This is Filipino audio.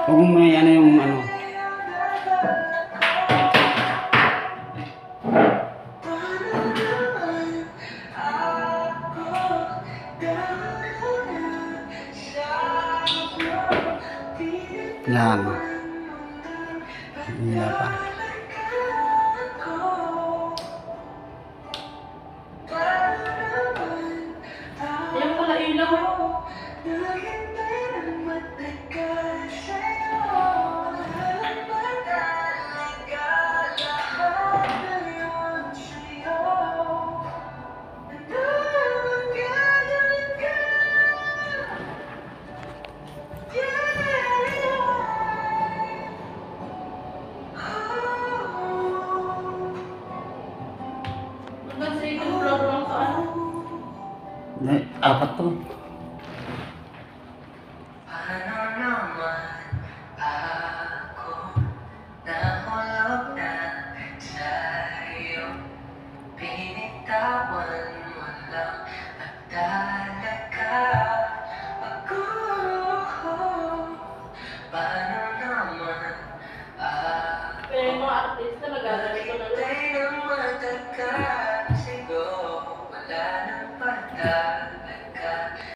Huwag mo may ano yung ano. Yan. Hila pa. Yan pala ilaw. Hanggang sa itong floor lang sa ano. Apat to.